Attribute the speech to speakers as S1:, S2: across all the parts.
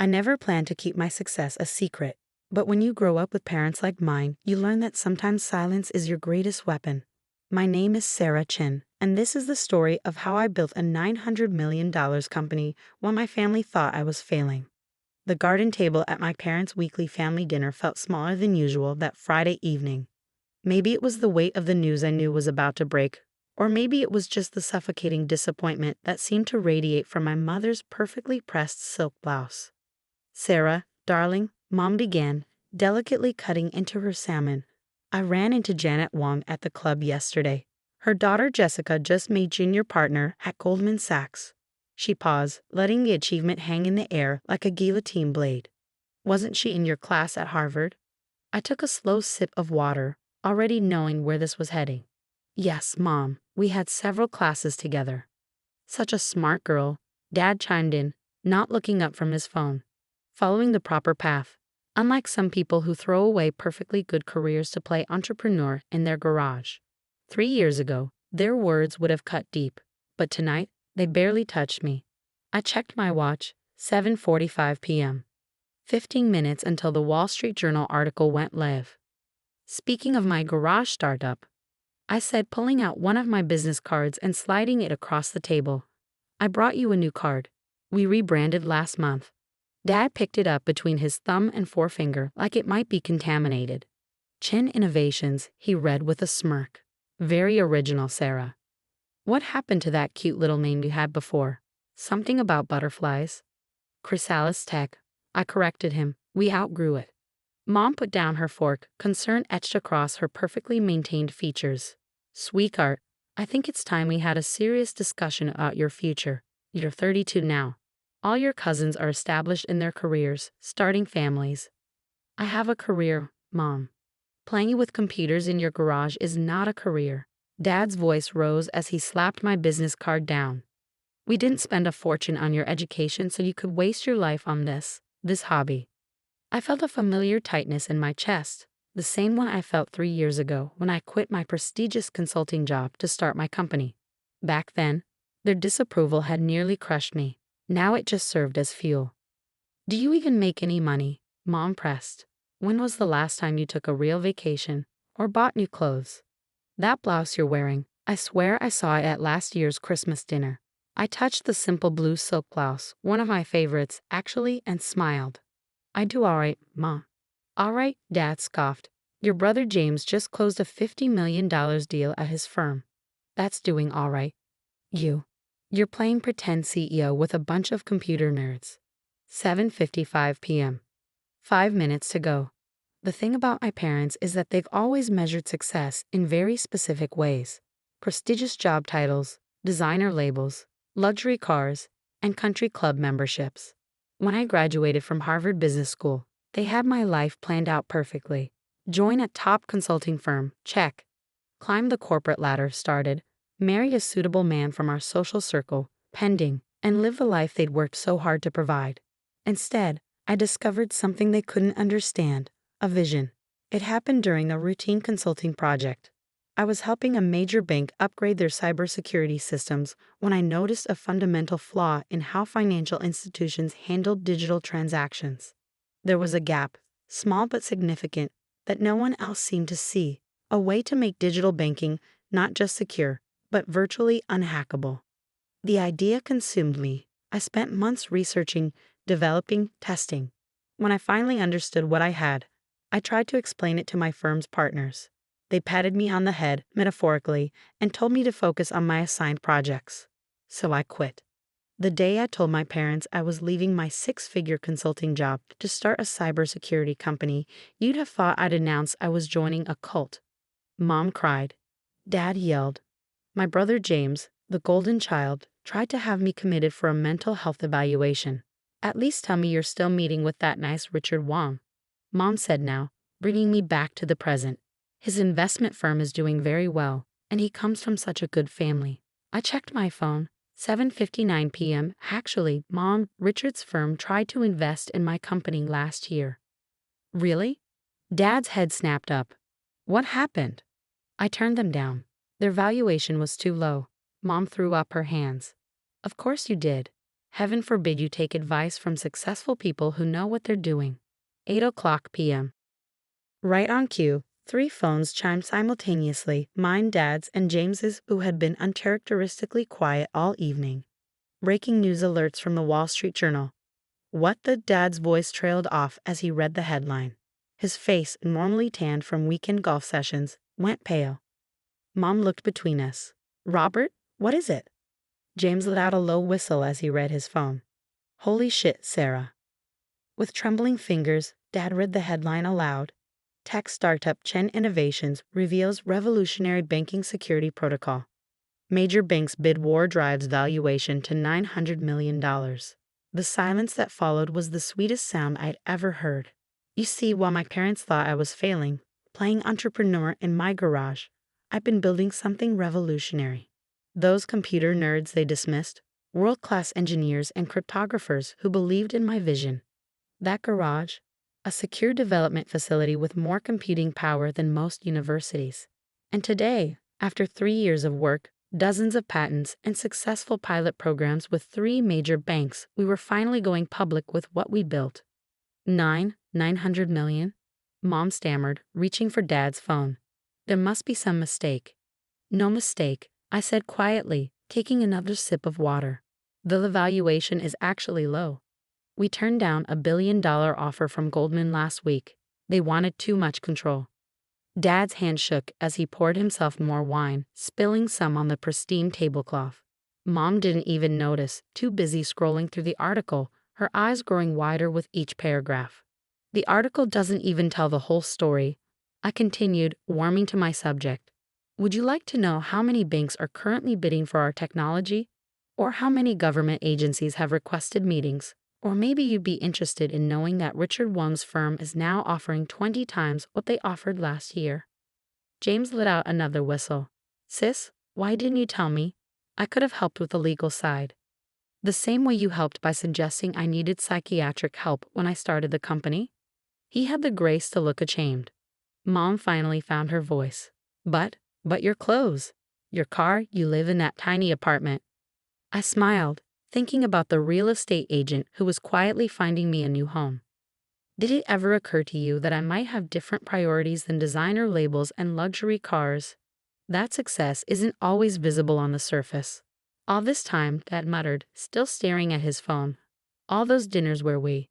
S1: I never planned to keep my success a secret, but when you grow up with parents like mine, you learn that sometimes silence is your greatest weapon. My name is Sarah Chin, and this is the story of how I built a $900 million company while my family thought I was failing. The garden table at my parents' weekly family dinner felt smaller than usual that Friday evening. Maybe it was the weight of the news I knew was about to break, or maybe it was just the suffocating disappointment that seemed to radiate from my mother's perfectly pressed silk blouse. "Sarah, darling," Mom began, delicately cutting into her salmon. "I ran into Janet Wong at the club yesterday. Her daughter Jessica just made junior partner at Goldman Sachs." She paused, letting the achievement hang in the air like a guillotine blade. "Wasn't she in your class at Harvard?" I took a slow sip of water, already knowing where this was heading. "Yes, Mom, we had several classes together." "Such a smart girl," Dad chimed in, not looking up from his phone. "Following the proper path. Unlike some people who throw away perfectly good careers to play entrepreneur in their garage." 3 years ago, their words would have cut deep, but tonight, they barely touched me. I checked my watch, 7:45 p.m. 15 minutes until the Wall Street Journal article went live. "Speaking of my garage startup," I said, pulling out one of my business cards and sliding it across the table. "I brought you a new card. We rebranded last month." Dad picked it up between his thumb and forefinger like it might be contaminated. "Chin Innovations," he read with a smirk. "Very original, Sarah. What happened to that cute little name you had before? Something about butterflies?" "Chrysalis Tech," I corrected him. "We outgrew it." Mom put down her fork, concern etched across her perfectly maintained features. "Sweetheart, I think it's time we had a serious discussion about your future. You're 32 now. All your cousins are established in their careers, starting families." "I have a career, Mom. Playing with computers in your garage is not a career." Dad's voice rose as he slapped my business card down. "We didn't spend a fortune on your education so you could waste your life on this hobby." I felt a familiar tightness in my chest, the same one I felt 3 years ago when I quit my prestigious consulting job to start my company. Back then, their disapproval had nearly crushed me. Now it just served as fuel. "Do you even make any money?" Mom pressed. "When was the last time you took a real vacation or bought new clothes? That blouse you're wearing, I swear I saw it at last year's Christmas dinner." I touched the simple blue silk blouse, one of my favorites, actually, and smiled. "I do all right, Mom." "All right," Dad scoffed. "Your brother James just closed a $50 million deal at his firm. That's doing all right. You're playing pretend CEO with a bunch of computer nerds." 7:55 p.m. 5 minutes to go. The thing about my parents is that they've always measured success in very specific ways. Prestigious job titles, designer labels, luxury cars, and country club memberships. When I graduated from Harvard Business School, they had my life planned out perfectly. Join a top consulting firm, check. Climb the corporate ladder, started. Marry a suitable man from our social circle, pending, and live the life they'd worked so hard to provide. Instead, I discovered something they couldn't understand, a vision. It happened during a routine consulting project. I was helping a major bank upgrade their cybersecurity systems when I noticed a fundamental flaw in how financial institutions handled digital transactions. There was a gap, small but significant, that no one else seemed to see, a way to make digital banking not just secure, but virtually unhackable. The idea consumed me. I spent months researching, developing, testing. When I finally understood what I had, I tried to explain it to my firm's partners. They patted me on the head, metaphorically, and told me to focus on my assigned projects. So I quit. The day I told my parents I was leaving my six-figure consulting job to start a cybersecurity company, you'd have thought I'd announced I was joining a cult. Mom cried. Dad yelled. My brother James, the golden child, tried to have me committed for a mental health evaluation. "At least tell me you're still meeting with that nice Richard Wong," Mom said now, bringing me back to the present. "His investment firm is doing very well, and he comes from such a good family." I checked my phone. 7:59 p.m. Actually, Mom, Richard's firm tried to invest in my company last year. Really? Dad's head snapped up. What happened? I turned them down. Their valuation was too low. Mom threw up her hands. Of course you did. Heaven forbid you take advice from successful people who know what they're doing. 8 o'clock p.m. Right on cue, 3 phones chimed simultaneously, mine, Dad's, and James's, who had been uncharacteristically quiet all evening. Breaking news alerts from the Wall Street Journal. What the Dad's voice trailed off as he read the headline. His face, normally tanned from weekend golf sessions, went pale. Mom looked between us. Robert, what is it? James let out a low whistle as he read his phone. Holy shit, Sarah. With trembling fingers, Dad read the headline aloud. Tech startup Chen Innovations reveals revolutionary banking security protocol. Major banks bid war drives valuation to $900 million. The silence that followed was the sweetest sound I'd ever heard. You see, while my parents thought I was failing, playing entrepreneur in my garage, I've been building something revolutionary. Those computer nerds they dismissed, world-class engineers and cryptographers who believed in my vision. That garage, a secure development facility with more computing power than most universities. And today, after 3 years of work, dozens of patents, and successful pilot programs with 3 major banks, we were finally going public with what we built. 900 million? Mom stammered, reaching for Dad's phone. There must be some mistake. No mistake, I said quietly, taking another sip of water. The valuation is actually low. We turned down a $1 billion offer from Goldman last week. They wanted too much control. Dad's hand shook as he poured himself more wine, spilling some on the pristine tablecloth. Mom didn't even notice, too busy scrolling through the article, her eyes growing wider with each paragraph. The article doesn't even tell the whole story. I continued, warming to my subject. Would you like to know how many banks are currently bidding for our technology? Or how many government agencies have requested meetings? Or maybe you'd be interested in knowing that Richard Wong's firm is now offering 20 times what they offered last year. James let out another whistle. Sis, why didn't you tell me? I could have helped with the legal side. The same way you helped by suggesting I needed psychiatric help when I started the company. He had the grace to look ashamed. Mom finally found her voice. But your clothes, your car, you live in that tiny apartment. I smiled, thinking about the real estate agent who was quietly finding me a new home. Did it ever occur to you that I might have different priorities than designer labels and luxury cars? That success isn't always visible on the surface. All this time, Dad muttered, still staring at his phone. All those dinners where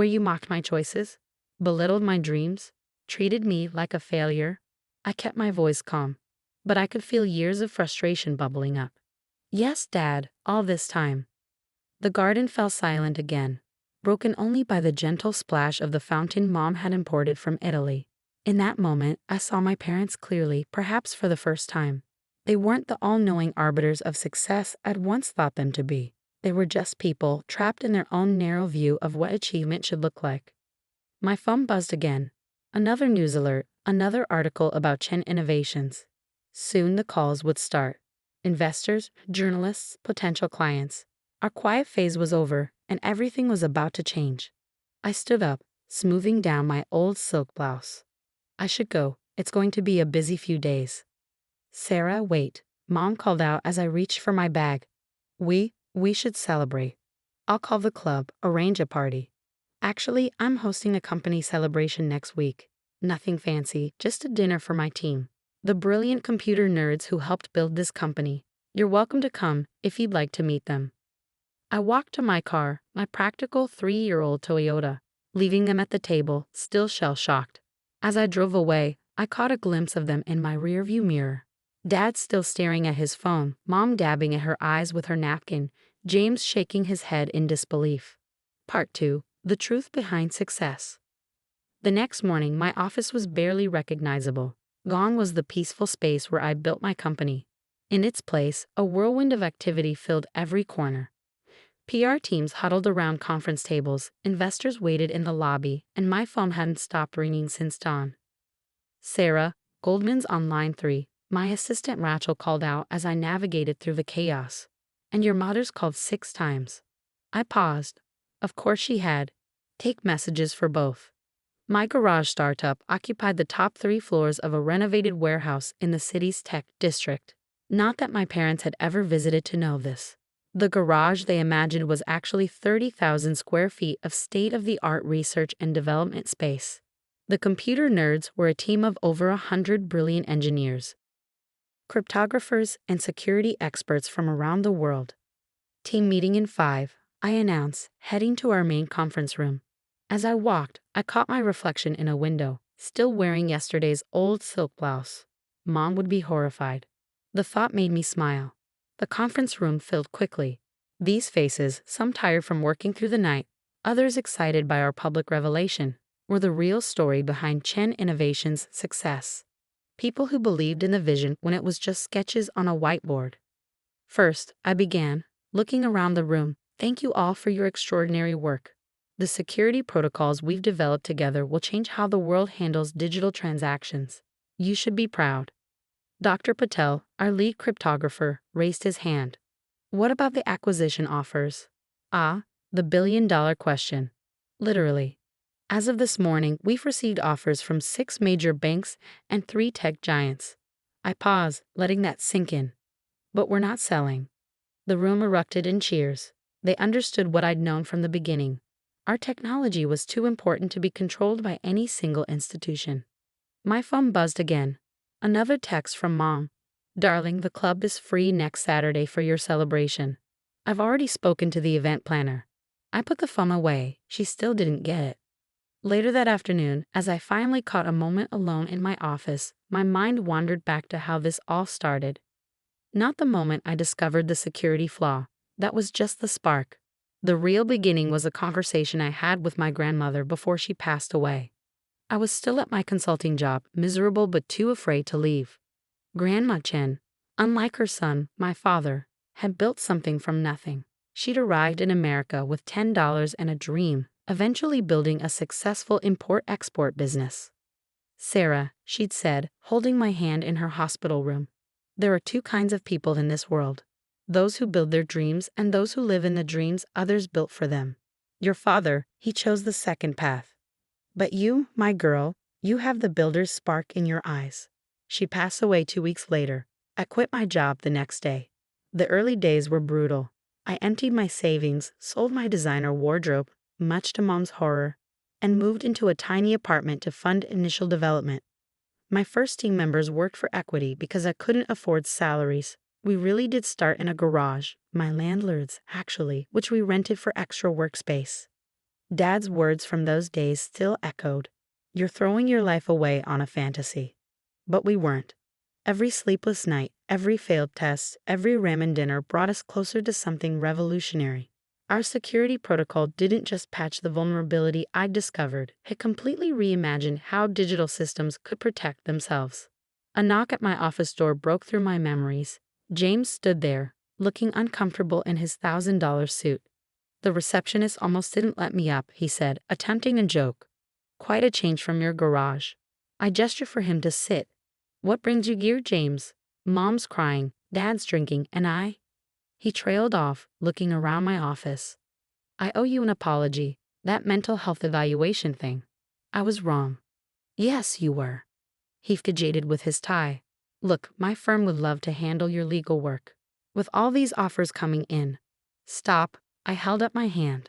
S1: you mocked my choices, belittled my dreams, treated me like a failure. I kept my voice calm, but I could feel years of frustration bubbling up. Yes, Dad, all this time. The garden fell silent again, broken only by the gentle splash of the fountain Mom had imported from Italy. In that moment, I saw my parents clearly, perhaps for the first time. They weren't the all-knowing arbiters of success I'd once thought them to be. They were just people trapped in their own narrow view of what achievement should look like. My phone buzzed again. Another news alert, another article about Chen Innovations. Soon the calls would start. Investors, journalists, potential clients. Our quiet phase was over, and everything was about to change. I stood up, smoothing down my old silk blouse. I should go. It's going to be a busy few days. Sarah, wait, Mom called out as I reached for my bag. We should celebrate. I'll call the club, arrange a party. Actually, I'm hosting a company celebration next week. Nothing fancy, just a dinner for my team. The brilliant computer nerds who helped build this company. You're welcome to come if you'd like to meet them. I walked to my car, my practical 3-year-old Toyota, leaving them at the table, still shell-shocked. As I drove away, I caught a glimpse of them in my rearview mirror. Dad still staring at his phone, Mom dabbing at her eyes with her napkin, James shaking his head in disbelief. Part 2. The Truth Behind Success. The next morning, my office was barely recognizable. Gone was the peaceful space where I built my company. In its place, a whirlwind of activity filled every corner. PR teams huddled around conference tables, investors waited in the lobby, and my phone hadn't stopped ringing since dawn. Sarah, Goldman's on line 3, my assistant Rachel called out as I navigated through the chaos. And your mother's called 6 times. I paused. Of course she had. Take messages for both. My garage startup occupied the top 3 floors of a renovated warehouse in the city's tech district. Not that my parents had ever visited to know this. The garage they imagined was actually 30,000 square feet of state-of-the-art research and development space. The computer nerds were a team of over 100 brilliant engineers, cryptographers, and security experts from around the world. Team meeting in 5, I announced, heading to our main conference room. As I walked, I caught my reflection in a window, still wearing yesterday's old silk blouse. Mom would be horrified. The thought made me smile. The conference room filled quickly. These faces, some tired from working through the night, others excited by our public revelation, were the real story behind Chen Innovations' success. People who believed in the vision when it was just sketches on a whiteboard. First, I began, looking around the room. Thank you all for your extraordinary work. The security protocols we've developed together will change how the world handles digital transactions. You should be proud. Dr. Patel, our lead cryptographer, raised his hand. What about the acquisition offers? Ah, the billion-dollar question. Literally. As of this morning, we've received offers from 6 major banks and 3 tech giants. I paused, letting that sink in. But we're not selling. The room erupted in cheers. They understood what I'd known from the beginning. Our technology was too important to be controlled by any single institution. My phone buzzed again. Another text from Mom. Darling, the club is free next Saturday for your celebration. I've already spoken to the event planner. I put the phone away. She still didn't get it. Later that afternoon, as I finally caught a moment alone in my office, my mind wandered back to how this all started. Not the moment I discovered the security flaw. That was just the spark. The real beginning was a conversation I had with my grandmother before she passed away. I was still at my consulting job, miserable but too afraid to leave. Grandma Chen, unlike her son, my father, had built something from nothing. She'd arrived in America with $10 and a dream, eventually building a successful import-export business. Sarah, she'd said, holding my hand in her hospital room. There are 2 kinds of people in this world. Those who build their dreams and those who live in the dreams others built for them. Your father, he chose the second path. But you, my girl, you have the builder's spark in your eyes. She passed away 2 weeks later. I quit my job the next day. The early days were brutal. I emptied my savings, sold my designer wardrobe, much to Mom's horror, and moved into a tiny apartment to fund initial development. My first team members worked for equity because I couldn't afford salaries. We really did start in a garage, my landlord's, actually, which we rented for extra workspace. Dad's words from those days still echoed. You're throwing your life away on a fantasy. But we weren't. Every sleepless night, every failed test, every ramen dinner brought us closer to something revolutionary. Our security protocol didn't just patch the vulnerability I'd discovered, it completely reimagined how digital systems could protect themselves. A knock at my office door broke through my memories. James stood there, looking uncomfortable in his $1,000 suit. The receptionist almost didn't let me up, he said, attempting a joke. Quite a change from your garage. I gestured for him to sit. What brings you here, James? Mom's crying, Dad's drinking, and I? He trailed off, looking around my office. I owe you an apology. That mental health evaluation thing. I was wrong. Yes, you were. He fidgeted with his tie. Look, my firm would love to handle your legal work. With all these offers coming in. Stop. I held up my hand.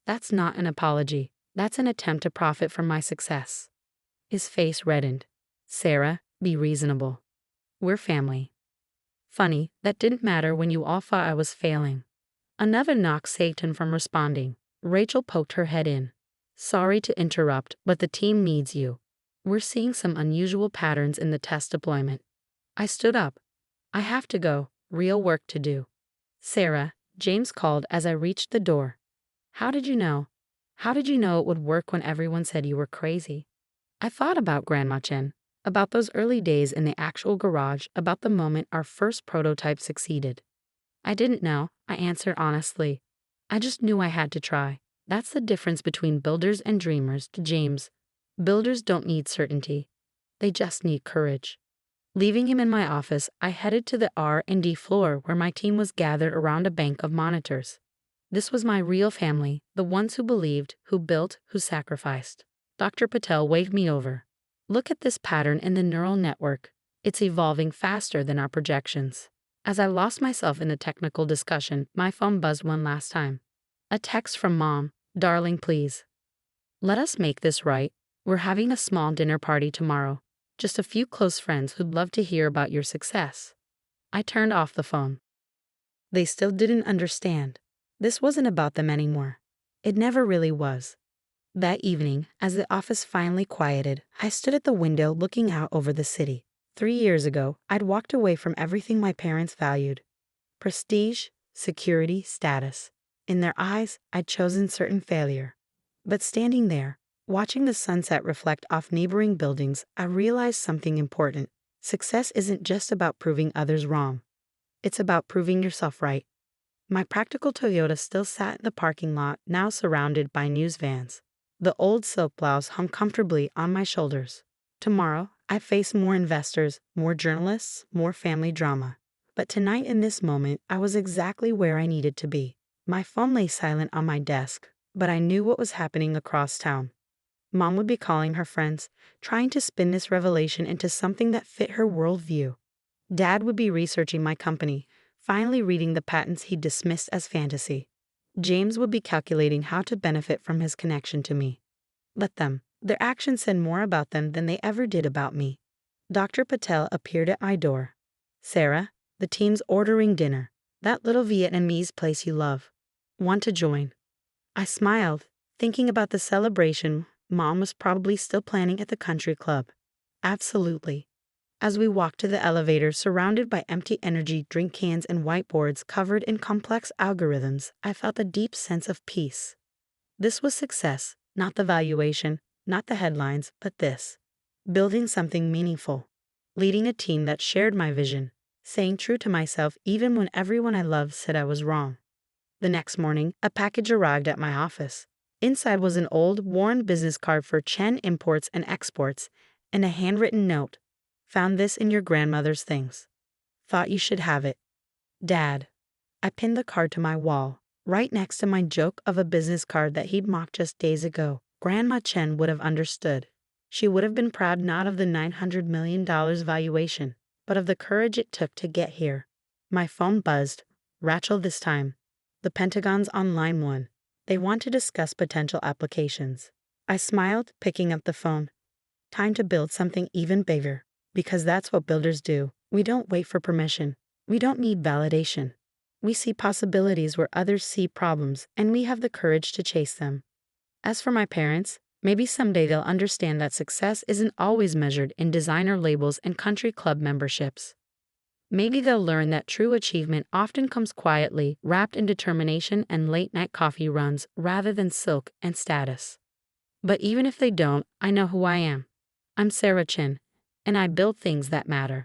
S1: That's not an apology. That's an attempt to profit from my success. His face reddened. Sarah, be reasonable. We're family. Funny, that didn't matter when you all thought I was failing. Another knock saved him from responding. Rachel poked her head in. Sorry to interrupt, but the team needs you. We're seeing some unusual patterns in the test deployment. I stood up. I have to go. Real work to do. Sarah, James called as I reached the door. How did you know? How did you know it would work when everyone said you were crazy? I thought about Grandma Chen, about those early days in the actual garage, about the moment our first prototype succeeded. I didn't know, I answered honestly. I just knew I had to try. That's the difference between builders and dreamers, to James. Builders don't need certainty. They just need courage. Leaving him in my office, I headed to the R&D floor where my team was gathered around a bank of monitors. This was my real family, the ones who believed, who built, who sacrificed. Dr. Patel waved me over. Look at this pattern in the neural network. It's evolving faster than our projections. As I lost myself in the technical discussion, my phone buzzed one last time. A text from Mom. Darling, please. Let us make this right. We're having a small dinner party tomorrow. Just a few close friends who'd love to hear about your success. I turned off the phone. They still didn't understand. This wasn't about them anymore. It never really was. That evening, as the office finally quieted, I stood at the window looking out over the city. 3 years ago, I'd walked away from everything my parents valued. Prestige, security, status. In their eyes, I'd chosen certain failure. But standing there, watching the sunset reflect off neighboring buildings, I realized something important. Success isn't just about proving others wrong. It's about proving yourself right. My practical Toyota still sat in the parking lot, now surrounded by news vans. The old silk blouse hung comfortably on my shoulders. Tomorrow, I face more investors, more journalists, more family drama. But tonight in this moment, I was exactly where I needed to be. My phone lay silent on my desk, but I knew what was happening across town. Mom would be calling her friends, trying to spin this revelation into something that fit her worldview. Dad would be researching my company, finally reading the patents he dismissed as fantasy. James would be calculating how to benefit from his connection to me. Let them. Their actions said more about them than they ever did about me. Dr. Patel appeared at my door. Sarah, the team's ordering dinner. That little Vietnamese place you love. Want to join? I smiled, thinking about the celebration Mom was probably still planning at the country club. Absolutely. As we walked to the elevator surrounded by empty energy drink cans and whiteboards covered in complex algorithms, I felt a deep sense of peace. This was success, not the valuation, not the headlines, but this. Building something meaningful. Leading a team that shared my vision. Staying true to myself even when everyone I loved said I was wrong. The next morning, a package arrived at my office. Inside was an old, worn business card for Chen Imports and Exports, and a handwritten note. Found this in your grandmother's things. Thought you should have it. Dad. I pinned the card to my wall, right next to my joke of a business card that he'd mocked just days ago. Grandma Chen would have understood. She would have been proud not of the $900 million valuation, but of the courage it took to get here. My phone buzzed. Rachel this time. The Pentagon's on line 1. They want to discuss potential applications. I smiled, picking up the phone. Time to build something even bigger. Because that's what builders do. We don't wait for permission. We don't need validation. We see possibilities where others see problems, and we have the courage to chase them. As for my parents, maybe someday they'll understand that success isn't always measured in designer labels and country club memberships. Maybe they'll learn that true achievement often comes quietly, wrapped in determination and late-night coffee runs rather than silk and status. But even if they don't, I know who I am. I'm Sarah Chin, and I build things that matter.